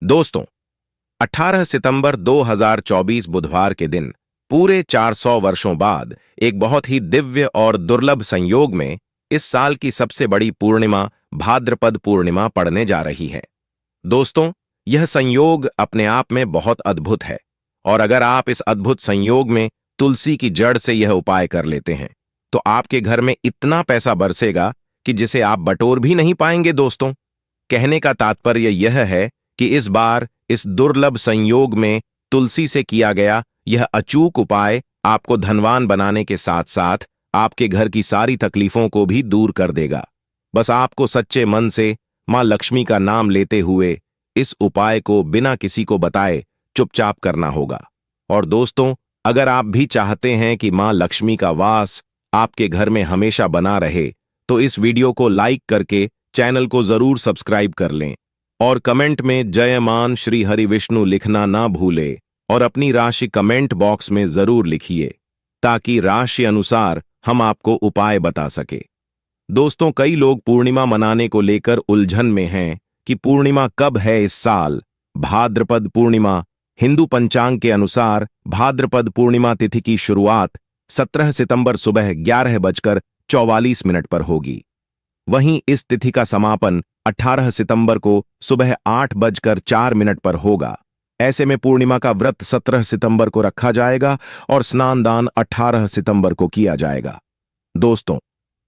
दोस्तों, 18 सितंबर 2024 बुधवार के दिन पूरे 400 वर्षों बाद एक बहुत ही दिव्य और दुर्लभ संयोग में इस साल की सबसे बड़ी पूर्णिमा भाद्रपद पूर्णिमा पड़ने जा रही है। दोस्तों, यह संयोग अपने आप में बहुत अद्भुत है और अगर आप इस अद्भुत संयोग में तुलसी की जड़ से यह उपाय कर लेते हैं तो आपके घर में इतना पैसा बरसेगा कि जिसे आप बटोर भी नहीं पाएंगे। दोस्तों, कहने का तात्पर्य यह है कि इस बार इस दुर्लभ संयोग में तुलसी से किया गया यह अचूक उपाय आपको धनवान बनाने के साथ साथ आपके घर की सारी तकलीफों को भी दूर कर देगा। बस आपको सच्चे मन से मां लक्ष्मी का नाम लेते हुए इस उपाय को बिना किसी को बताए चुपचाप करना होगा। और दोस्तों, अगर आप भी चाहते हैं कि मां लक्ष्मी का वास आपके घर में हमेशा बना रहे तो इस वीडियो को लाइक करके चैनल को जरूर सब्सक्राइब कर लें और कमेंट में जयमान श्री हरि विष्णु लिखना ना भूले और अपनी राशि कमेंट बॉक्स में जरूर लिखिए ताकि राशि अनुसार हम आपको उपाय बता सके। दोस्तों, कई लोग पूर्णिमा मनाने को लेकर उलझन में हैं कि पूर्णिमा कब है इस साल। भाद्रपद पूर्णिमा हिंदू पंचांग के अनुसार भाद्रपद पूर्णिमा तिथि की शुरुआत 17 सितंबर सुबह 11:44 पर होगी। वहीं इस तिथि का समापन 18 सितंबर को सुबह 8:04 पर होगा। ऐसे में पूर्णिमा का व्रत 17 सितंबर को रखा जाएगा और स्नान दान 18 सितंबर को किया जाएगा। दोस्तों,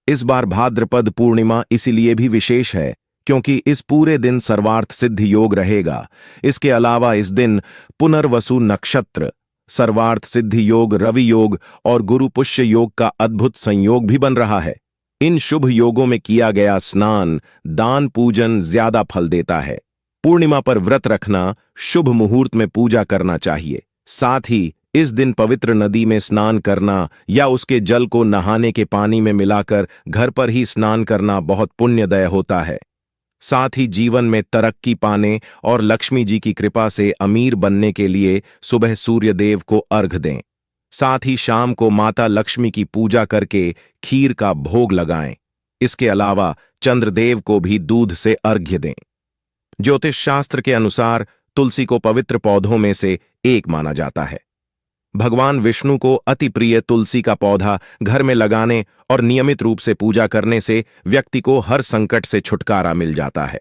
इस बार भाद्रपद पूर्णिमा इसीलिए भी विशेष है क्योंकि इस पूरे दिन सर्वार्थ सिद्धि योग रहेगा। इसके अलावा इस दिन पुनर्वसु नक्षत्र, सर्वार्थ सिद्धि योग, रवि योग और गुरु पुष्य योग का अद्भुत संयोग भी बन रहा है। इन शुभ योगों में किया गया स्नान, दान, पूजन ज्यादा फल देता है। पूर्णिमा पर व्रत रखना, शुभ मुहूर्त में पूजा करना चाहिए। साथ ही इस दिन पवित्र नदी में स्नान करना या उसके जल को नहाने के पानी में मिलाकर घर पर ही स्नान करना बहुत पुण्यदय होता है। साथ ही जीवन में तरक्की पाने और लक्ष्मी जी की कृपा से अमीर बनने के लिए सुबह सूर्य देव को अर्घ दें। साथ ही शाम को माता लक्ष्मी की पूजा करके खीर का भोग लगाएं। इसके अलावा चंद्रदेव को भी दूध से अर्घ्य दें। ज्योतिष शास्त्र के अनुसार तुलसी को पवित्र पौधों में से एक माना जाता है। भगवान विष्णु को अति प्रिय तुलसी का पौधा घर में लगाने और नियमित रूप से पूजा करने से व्यक्ति को हर संकट से छुटकारा मिल जाता है।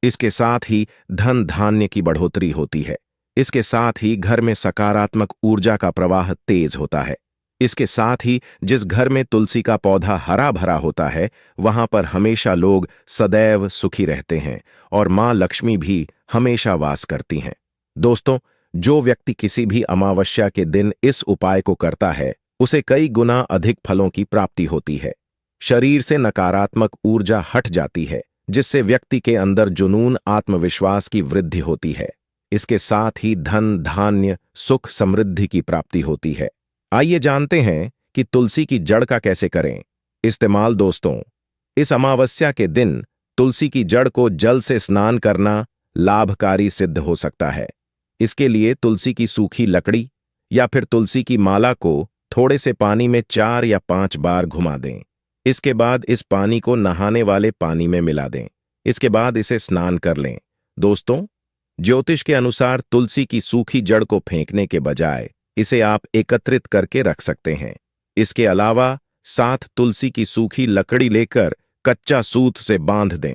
इसके साथ ही धन धान्य की बढ़ोतरी होती है। इसके साथ ही घर में सकारात्मक ऊर्जा का प्रवाह तेज होता है। इसके साथ ही जिस घर में तुलसी का पौधा हरा भरा होता है वहां पर हमेशा लोग सदैव सुखी रहते हैं और मां लक्ष्मी भी हमेशा वास करती हैं। दोस्तों, जो व्यक्ति किसी भी अमावस्या के दिन इस उपाय को करता है उसे कई गुना अधिक फलों की प्राप्ति होती है। शरीर से नकारात्मक ऊर्जा हट जाती है जिससे व्यक्ति के अंदर जुनून, आत्मविश्वास की वृद्धि होती है। इसके साथ ही धन, धान्य, सुख, समृद्धि की प्राप्ति होती है। आइए जानते हैं कि तुलसी की जड़ का कैसे करें इस्तेमाल। दोस्तों, इस अमावस्या के दिन तुलसी की जड़ को जल से स्नान करना लाभकारी सिद्ध हो सकता है। इसके लिए तुलसी की सूखी लकड़ी या फिर तुलसी की माला को थोड़े से पानी में 4 या 5 बार घुमा दें। इसके बाद इस पानी को नहाने वाले पानी में मिला दें। इसके बाद इसे स्नान कर लें। दोस्तों, ज्योतिष के अनुसार तुलसी की सूखी जड़ को फेंकने के बजाय इसे आप एकत्रित करके रख सकते हैं। इसके अलावा साथ तुलसी की सूखी लकड़ी लेकर कच्चा सूत से बांध दें।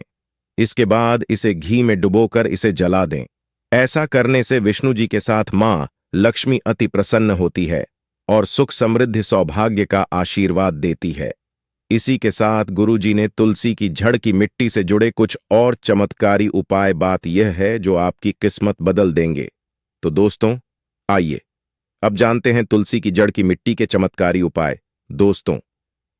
इसके बाद इसे घी में डुबोकर इसे जला दें। ऐसा करने से विष्णु जी के साथ मां लक्ष्मी अति प्रसन्न होती है और सुख, समृद्धि, सौभाग्य का आशीर्वाद देती है। इसी के साथ गुरु जी ने तुलसी की जड़ की मिट्टी से जुड़े कुछ और चमत्कारी उपाय बात यह है जो आपकी किस्मत बदल देंगे। तो दोस्तों, आइए अब जानते हैं तुलसी की जड़ की मिट्टी के चमत्कारी उपाय। दोस्तों,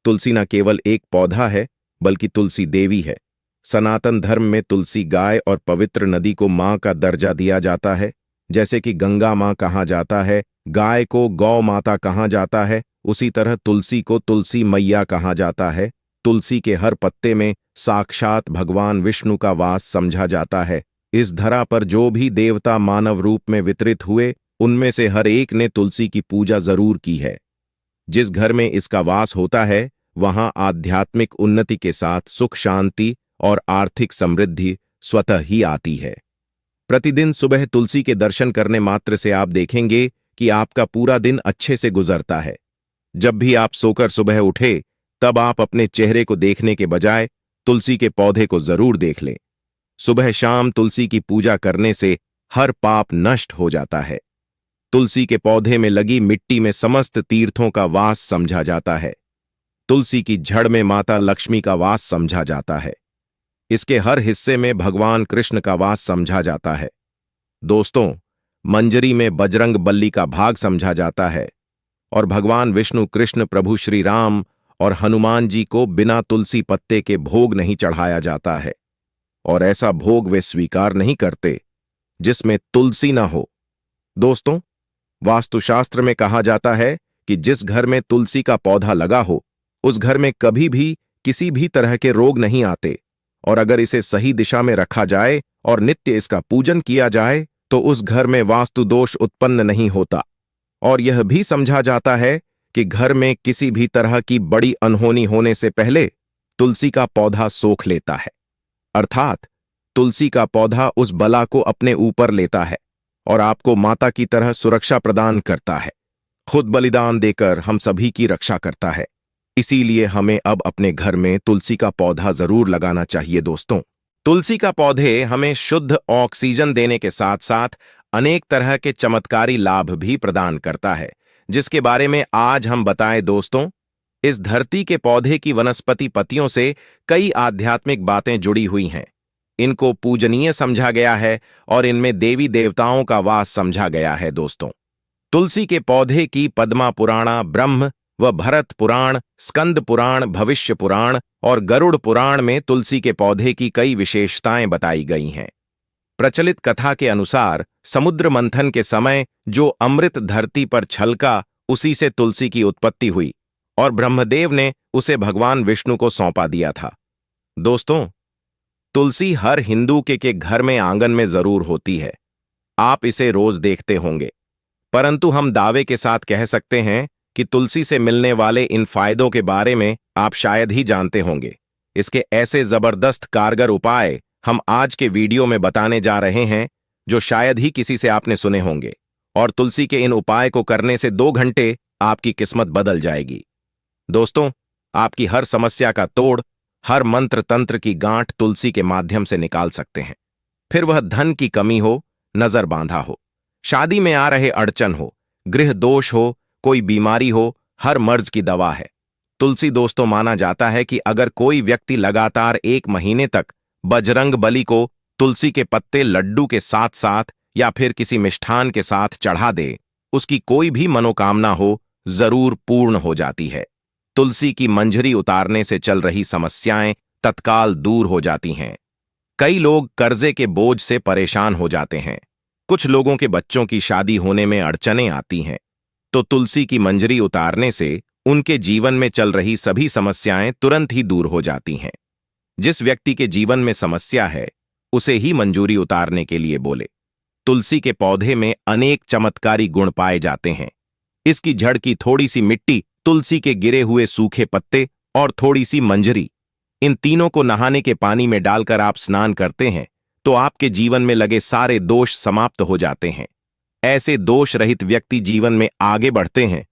तुलसी न केवल एक पौधा है बल्कि तुलसी देवी है। सनातन धर्म में तुलसी गाय और पवित्र नदी को मां का दर्जा दिया जाता है। जैसे कि गंगा मां कहा जाता है, गाय को गौ माता कहा जाता है, उसी तरह तुलसी को तुलसी मैया कहा जाता है। तुलसी के हर पत्ते में साक्षात भगवान विष्णु का वास समझा जाता है। इस धरा पर जो भी देवता मानव रूप में वितरित हुए उनमें से हर एक ने तुलसी की पूजा जरूर की है। जिस घर में इसका वास होता है वहां आध्यात्मिक उन्नति के साथ सुख, शांति और आर्थिक समृद्धि स्वतः ही आती है। प्रतिदिन सुबह तुलसी के दर्शन करने मात्र से आप देखेंगे कि आपका पूरा दिन अच्छे से गुजरता है। जब भी आप सोकर सुबह उठे, तब आप अपने चेहरे को देखने के बजाय तुलसी के पौधे को जरूर देख लें। सुबह शाम तुलसी की पूजा करने से हर पाप नष्ट हो जाता है। तुलसी के पौधे में लगी मिट्टी में समस्त तीर्थों का वास समझा जाता है। तुलसी की जड़ में माता लक्ष्मी का वास समझा जाता है। इसके हर हिस्से में भगवान कृष्ण का वास समझा जाता है। दोस्तों, मंजरी में बजरंग बली का भाग समझा जाता है और भगवान विष्णु, कृष्ण, प्रभु श्री राम और हनुमान जी को बिना तुलसी पत्ते के भोग नहीं चढ़ाया जाता है, और ऐसा भोग वे स्वीकार नहीं करते जिसमें तुलसी ना हो। दोस्तों, वास्तुशास्त्र में कहा जाता है कि जिस घर में तुलसी का पौधा लगा हो, उस घर में कभी भी किसी भी तरह के रोग नहीं आते, और अगर इसे सही दिशा में रखा जाए और नित्य इसका पूजन किया जाए तो उस घर में वास्तु दोष उत्पन्न नहीं होता। और यह भी समझा जाता है कि घर में किसी भी तरह की बड़ी अनहोनी होने से पहले तुलसी का पौधा सोख लेता है, अर्थात तुलसी का पौधा उस बला को अपने ऊपर लेता है और आपको माता की तरह सुरक्षा प्रदान करता है। खुद बलिदान देकर हम सभी की रक्षा करता है। इसीलिए हमें अब अपने घर में तुलसी का पौधा जरूर लगाना चाहिए। दोस्तों, तुलसी का पौधे हमें शुद्ध ऑक्सीजन देने के साथ साथ अनेक तरह के चमत्कारी लाभ भी प्रदान करता है, जिसके बारे में आज हम बताएं। दोस्तों, इस धरती के पौधे की वनस्पति पत्तियों से कई आध्यात्मिक बातें जुड़ी हुई हैं। इनको पूजनीय समझा गया है और इनमें देवी देवताओं का वास समझा गया है। दोस्तों, तुलसी के पौधे की पद्मा पुराण, ब्रह्म व भरत पुराण, स्कंद पुराण, भविष्य पुराण और गरुड़ पुराण में तुलसी के पौधे की कई विशेषताएं बताई गई हैं। प्रचलित कथा के अनुसार समुद्र मंथन के समय जो अमृत धरती पर छलका, उसी से तुलसी की उत्पत्ति हुई और ब्रह्मदेव ने उसे भगवान विष्णु को सौंपा दिया था। दोस्तों, तुलसी हर हिंदू के घर में आंगन में जरूर होती है। आप इसे रोज देखते होंगे, परंतु हम दावे के साथ कह सकते हैं कि तुलसी से मिलने वाले इन फायदों के बारे में आप शायद ही जानते होंगे। इसके ऐसे जबरदस्त कारगर उपाय हम आज के वीडियो में बताने जा रहे हैं जो शायद ही किसी से आपने सुने होंगे, और तुलसी के इन उपाय को करने से 2 घंटे आपकी किस्मत बदल जाएगी। दोस्तों, आपकी हर समस्या का तोड़, हर मंत्र तंत्र की गांठ तुलसी के माध्यम से निकाल सकते हैं। फिर वह धन की कमी हो, नजर बांधा हो, शादी में आ रहे अड़चन हो, गृह दोष हो, कोई बीमारी हो, हर मर्ज की दवा है तुलसी। दोस्तों, माना जाता है कि अगर कोई व्यक्ति लगातार 1 महीने तक बजरंग बली को तुलसी के पत्ते लड्डू के साथ साथ या फिर किसी मिष्ठान के साथ चढ़ा दे, उसकी कोई भी मनोकामना हो जरूर पूर्ण हो जाती है। तुलसी की मंजरी उतारने से चल रही समस्याएं तत्काल दूर हो जाती हैं। कई लोग कर्जे के बोझ से परेशान हो जाते हैं। कुछ लोगों के बच्चों की शादी होने में अड़चनें आती हैं, तो तुलसी की मंजरी उतारने से उनके जीवन में चल रही सभी समस्याएं तुरंत ही दूर हो जाती हैं। जिस व्यक्ति के जीवन में समस्या है, उसे ही मंजूरी उतारने के लिए बोले। तुलसी के पौधे में अनेक चमत्कारी गुण पाए जाते हैं। इसकी जड़ की थोड़ी सी मिट्टी, तुलसी के गिरे हुए सूखे पत्ते और थोड़ी सी मंजरी, इन तीनों को नहाने के पानी में डालकर आप स्नान करते हैं तो आपके जीवन में लगे सारे दोष समाप्त हो जाते हैं। ऐसे दोष रहित व्यक्ति जीवन में आगे बढ़ते हैं।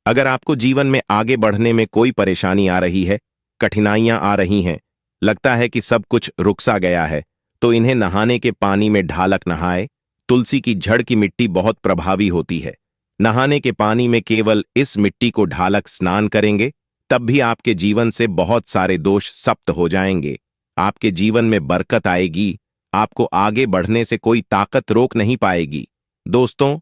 अगर आपको जीवन में आगे बढ़ने में कोई परेशानी आ रही है, कठिनाइयां आ रही हैं, लगता है कि सब कुछ रुक सा गया है, तो इन्हें नहाने के पानी में ढालक नहाए। तुलसी की जड़ की मिट्टी बहुत प्रभावी होती है। नहाने के पानी में केवल इस मिट्टी को ढालक स्नान करेंगे, तब भी आपके जीवन से बहुत सारे दोष समाप्त हो जाएंगे। आपके जीवन में बरकत आएगी। आपको आगे बढ़ने से कोई ताकत रोक नहीं पाएगी। दोस्तों,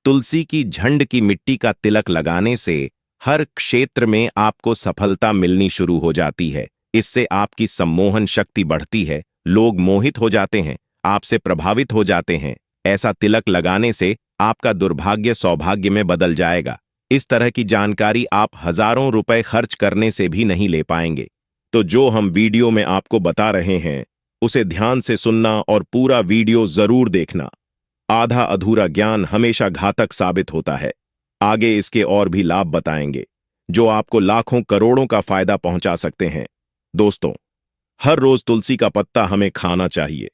तुलसी की झंड की मिट्टी का तिलक लगाने से हर क्षेत्र में आपको सफलता मिलनी शुरू हो जाती है। इससे आपकी सम्मोहन शक्ति बढ़ती है। लोग मोहित हो जाते हैं, आपसे प्रभावित हो जाते हैं। ऐसा तिलक लगाने से आपका दुर्भाग्य सौभाग्य में बदल जाएगा। इस तरह की जानकारी आप हजारों रुपए खर्च करने से भी नहीं ले पाएंगे। तो जो हम वीडियो में आपको बता रहे हैं, उसे ध्यान से सुनना और पूरा वीडियो जरूर देखना। आधा अधूरा ज्ञान हमेशा घातक साबित होता है। आगे इसके और भी लाभ बताएंगे जो आपको लाखों करोड़ों का फायदा पहुंचा सकते हैं। दोस्तों, हर रोज तुलसी का पत्ता हमें खाना चाहिए।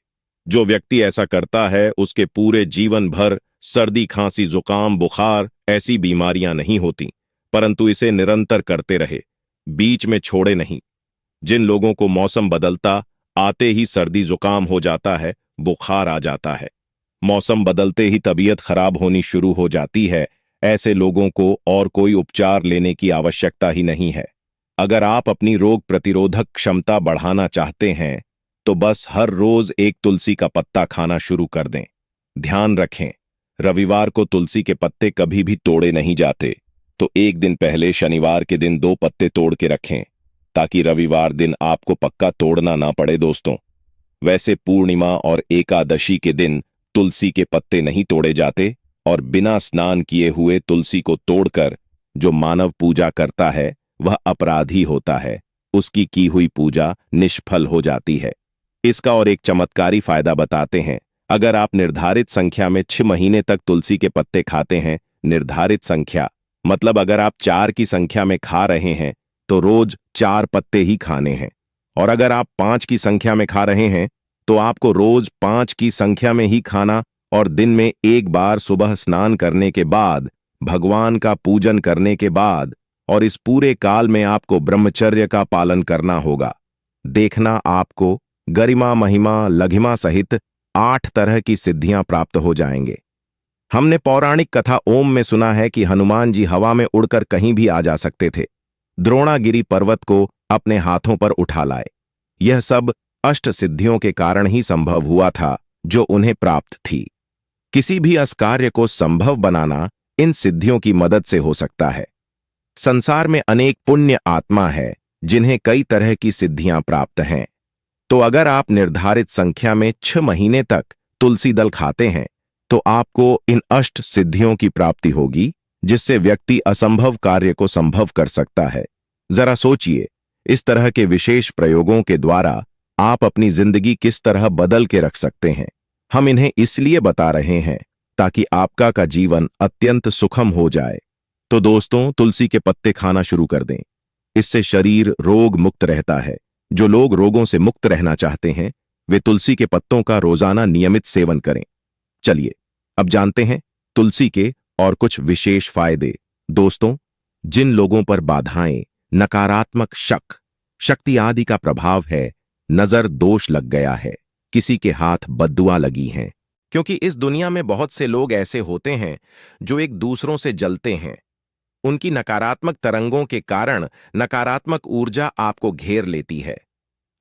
जो व्यक्ति ऐसा करता है उसके पूरे जीवन भर सर्दी, खांसी, जुकाम, बुखार ऐसी बीमारियां नहीं होती, परंतु इसे निरंतर करते रहे, बीच में छोड़े नहीं। जिन लोगों को मौसम बदलता आते ही सर्दी जुकाम हो जाता है, बुखार आ जाता है, मौसम बदलते ही तबीयत खराब होनी शुरू हो जाती है, ऐसे लोगों को और कोई उपचार लेने की आवश्यकता ही नहीं है। अगर आप अपनी रोग प्रतिरोधक क्षमता बढ़ाना चाहते हैं तो बस हर रोज एक तुलसी का पत्ता खाना शुरू कर दें। ध्यान रखें, रविवार को तुलसी के पत्ते कभी भी तोड़े नहीं जाते, तो एक दिन पहले शनिवार के दिन 2 पत्ते तोड़ के रखें ताकि रविवार दिन आपको पक्का तोड़ना ना पड़े दोस्तों। वैसे पूर्णिमा और एकादशी के दिन तुलसी के पत्ते नहीं तोड़े जाते और बिना स्नान किए हुए तुलसी को तोड़कर जो मानव पूजा करता है वह अपराधी होता है, उसकी की हुई पूजा निष्फल हो जाती है। इसका और एक चमत्कारी फायदा बताते हैं। अगर आप निर्धारित संख्या में 6 महीने तक तुलसी के पत्ते खाते हैं, निर्धारित संख्या मतलब अगर आप 4 की संख्या में खा रहे हैं तो रोज 4 पत्ते ही खाने हैं, और अगर आप 5 की संख्या में खा रहे हैं तो आपको रोज 5 की संख्या में ही खाना और दिन में एक बार सुबह स्नान करने के बाद, भगवान का पूजन करने के बाद, और इस पूरे काल में आपको ब्रह्मचर्य का पालन करना होगा। देखना आपको गरिमा, महिमा, लघिमा सहित 8 तरह की सिद्धियां प्राप्त हो जाएंगे। हमने पौराणिक कथा ओम में सुना है कि हनुमान जी हवा में उड़कर कहीं भी आ जा सकते थे, द्रोणागिरी पर्वत को अपने हाथों पर उठा लाए। यह सब अष्ट सिद्धियों के कारण ही संभव हुआ था जो उन्हें प्राप्त थी। किसी भी असकार्य को संभव बनाना इन सिद्धियों की मदद से हो सकता है। संसार में अनेक पुण्य आत्मा है जिन्हें कई तरह की सिद्धियां प्राप्त हैं। तो अगर आप निर्धारित संख्या में 6 महीने तक तुलसी दल खाते हैं तो आपको इन अष्ट सिद्धियों की प्राप्ति होगी, जिससे व्यक्ति असंभव कार्य को संभव कर सकता है। जरा सोचिए, इस तरह के विशेष प्रयोगों के द्वारा आप अपनी जिंदगी किस तरह बदल के रख सकते हैं। हम इन्हें इसलिए बता रहे हैं ताकि आपका का जीवन अत्यंत सुखम हो जाए। तो दोस्तों, तुलसी के पत्ते खाना शुरू कर दें। इससे शरीर रोग मुक्त रहता है। जो लोग रोगों से मुक्त रहना चाहते हैं वे तुलसी के पत्तों का रोजाना नियमित सेवन करें। चलिए अब जानते हैं तुलसी के और कुछ विशेष फायदे। दोस्तों, जिन लोगों पर बाधाएं, नकारात्मक शक, शक्ति आदि का प्रभाव है, नजर दोष लग गया है, किसी के हाथ बद्दुआ लगी हैं, क्योंकि इस दुनिया में बहुत से लोग ऐसे होते हैं जो एक दूसरों से जलते हैं। उनकी नकारात्मक तरंगों के कारण नकारात्मक ऊर्जा आपको घेर लेती है।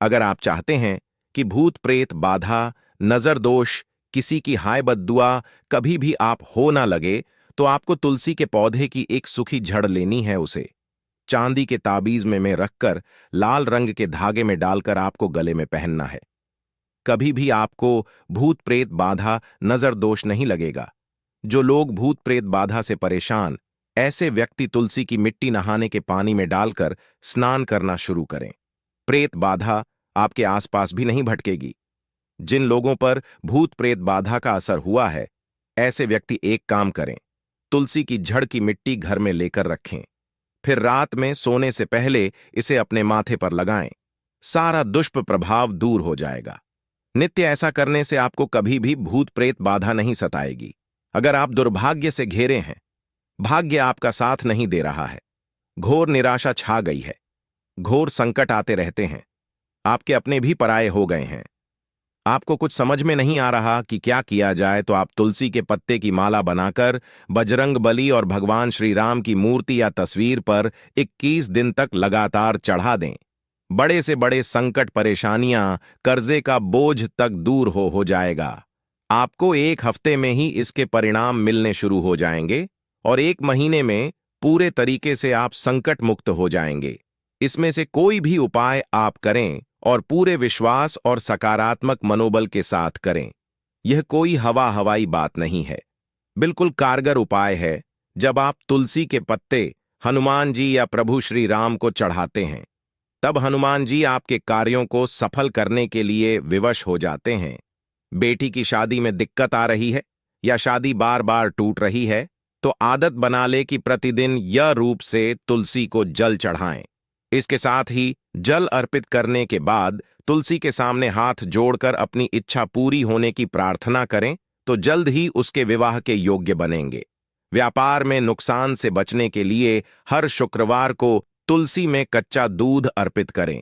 अगर आप चाहते हैं कि भूत प्रेत बाधा, नजर दोष, किसी की हाय बद्दुआ कभी भी आप हो ना लगे, तो आपको तुलसी के पौधे की एक सूखी जड़ लेनी है। उसे चांदी के ताबीज में रखकर लाल रंग के धागे में डालकर आपको गले में पहनना है। कभी भी आपको भूत प्रेत बाधा, नजर दोष नहीं लगेगा। जो लोग भूत प्रेत बाधा से परेशान, ऐसे व्यक्ति तुलसी की मिट्टी नहाने के पानी में डालकर स्नान करना शुरू करें। प्रेत बाधा आपके आसपास भी नहीं भटकेगी। जिन लोगों पर भूत प्रेत बाधा का असर हुआ है, ऐसे व्यक्ति एक काम करें, तुलसी की जड़ की मिट्टी घर में लेकर रखें, फिर रात में सोने से पहले इसे अपने माथे पर लगाएं। सारा दुष्ट प्रभाव दूर हो जाएगा। नित्य ऐसा करने से आपको कभी भी भूत प्रेत बाधा नहीं सताएगी। अगर आप दुर्भाग्य से घिरे हैं, भाग्य आपका साथ नहीं दे रहा है, घोर निराशा छा गई है, घोर संकट आते रहते हैं, आपके अपने भी पराये हो गए हैं, आपको कुछ समझ में नहीं आ रहा कि क्या किया जाए, तो आप तुलसी के पत्ते की माला बनाकर बजरंग बली और भगवान श्री राम की मूर्ति या तस्वीर पर 21 दिन तक लगातार चढ़ा दें। बड़े से बड़े संकट, परेशानियां, कर्जे का बोझ तक दूर हो जाएगा। आपको 1 हफ्ते में ही इसके परिणाम मिलने शुरू हो जाएंगे और 1 महीने में पूरे तरीके से आप संकट मुक्त हो जाएंगे। इसमें से कोई भी उपाय आप करें और पूरे विश्वास और सकारात्मक मनोबल के साथ करें। यह कोई हवाई बात नहीं है, बिल्कुल कारगर उपाय है। जब आप तुलसी के पत्ते हनुमान जी या प्रभु श्री राम को चढ़ाते हैं, तब हनुमान जी आपके कार्यों को सफल करने के लिए विवश हो जाते हैं। बेटी की शादी में दिक्कत आ रही है या शादी बार बार टूट रही है, तो आदत बना ले कि प्रतिदिन यह रूप से तुलसी को जल चढ़ाएं। इसके साथ ही जल अर्पित करने के बाद तुलसी के सामने हाथ जोड़कर अपनी इच्छा पूरी होने की प्रार्थना करें तो जल्द ही उसके विवाह के योग्य बनेंगे। व्यापार में नुकसान से बचने के लिए हर शुक्रवार को तुलसी में कच्चा दूध अर्पित करें।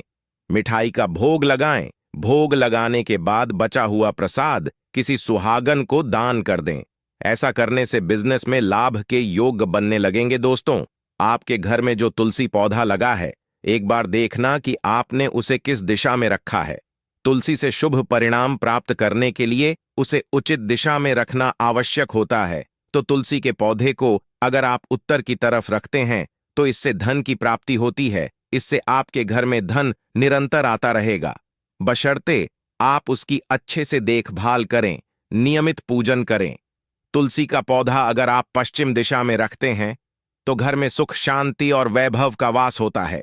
मिठाई का भोग लगाएं। भोग लगाने के बाद बचा हुआ प्रसाद किसी सुहागन को दान कर दें। ऐसा करने से बिजनेस में लाभ के योग्य बनने लगेंगे। दोस्तों, आपके घर में जो तुलसी पौधा लगा है, एक बार देखना कि आपने उसे किस दिशा में रखा है। तुलसी से शुभ परिणाम प्राप्त करने के लिए उसे उचित दिशा में रखना आवश्यक होता है। तो तुलसी के पौधे को अगर आप उत्तर की तरफ रखते हैं तो इससे धन की प्राप्ति होती है। इससे आपके घर में धन निरंतर आता रहेगा, बशर्ते आप उसकी अच्छे से देखभाल करें, नियमित पूजन करें। तुलसी का पौधा अगर आप पश्चिम दिशा में रखते हैं तो घर में सुख, शांति और वैभव का वास होता है।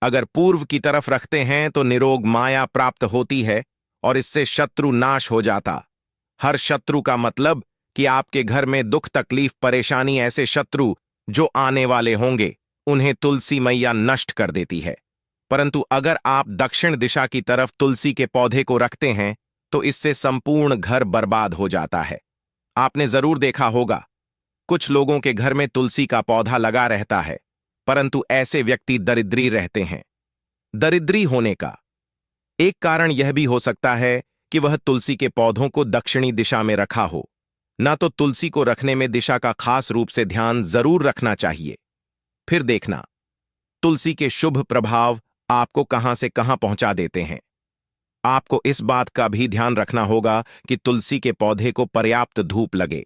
अगर पूर्व की तरफ रखते हैं तो निरोग माया प्राप्त होती है और इससे शत्रु नाश हो जाता। हर शत्रु का मतलब कि आपके घर में दुख, तकलीफ, परेशानी, ऐसे शत्रु जो आने वाले होंगे उन्हें तुलसी मैया नष्ट कर देती है। परंतु अगर आप दक्षिण दिशा की तरफ तुलसी के पौधे को रखते हैं तो इससे संपूर्ण घर बर्बाद हो जाता है। आपने जरूर देखा होगा, कुछ लोगों के घर में तुलसी का पौधा लगा रहता है, परंतु ऐसे व्यक्ति दरिद्री रहते हैं। दरिद्री होने का एक कारण यह भी हो सकता है कि वह तुलसी के पौधों को दक्षिणी दिशा में रखा हो। ना तो तुलसी को रखने में दिशा का खास रूप से ध्यान जरूर रखना चाहिए। फिर देखना, तुलसी के शुभ प्रभाव आपको कहां से कहां पहुंचा देते हैं। आपको इस बात का भी ध्यान रखना होगा कि तुलसी के पौधे को पर्याप्त धूप लगे।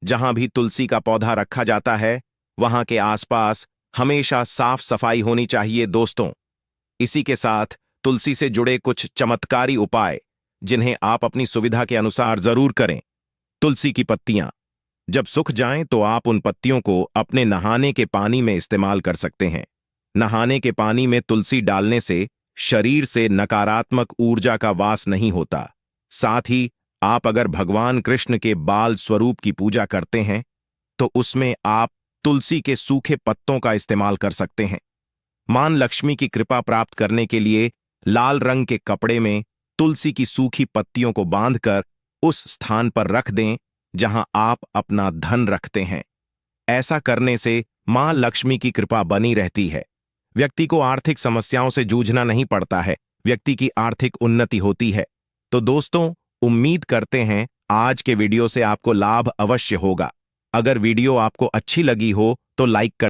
जहां भी तुलसी का पौधा रखा जाता है वहां के आसपास हमेशा साफ सफाई होनी चाहिए। दोस्तों, इसी के साथ तुलसी से जुड़े कुछ चमत्कारी उपाय जिन्हें आप अपनी सुविधा के अनुसार जरूर करें। तुलसी की पत्तियां जब सूख जाएं तो आप उन पत्तियों को अपने नहाने के पानी में इस्तेमाल कर सकते हैं। नहाने के पानी में तुलसी डालने से शरीर से नकारात्मक ऊर्जा का वास नहीं होता। साथ ही आप अगर भगवान कृष्ण के बाल स्वरूप की पूजा करते हैं तो उसमें आप तुलसी के सूखे पत्तों का इस्तेमाल कर सकते हैं। मां लक्ष्मी की कृपा प्राप्त करने के लिए लाल रंग के कपड़े में तुलसी की सूखी पत्तियों को बांधकर उस स्थान पर रख दें जहां आप अपना धन रखते हैं। ऐसा करने से मां लक्ष्मी की कृपा बनी रहती है। व्यक्ति को आर्थिक समस्याओं से जूझना नहीं पड़ता है, व्यक्ति की आर्थिक उन्नति होती है। तो दोस्तों, उम्मीद करते हैं आज के वीडियो से आपको लाभ अवश्य होगा। अगर वीडियो आपको अच्छी लगी हो तो लाइक कर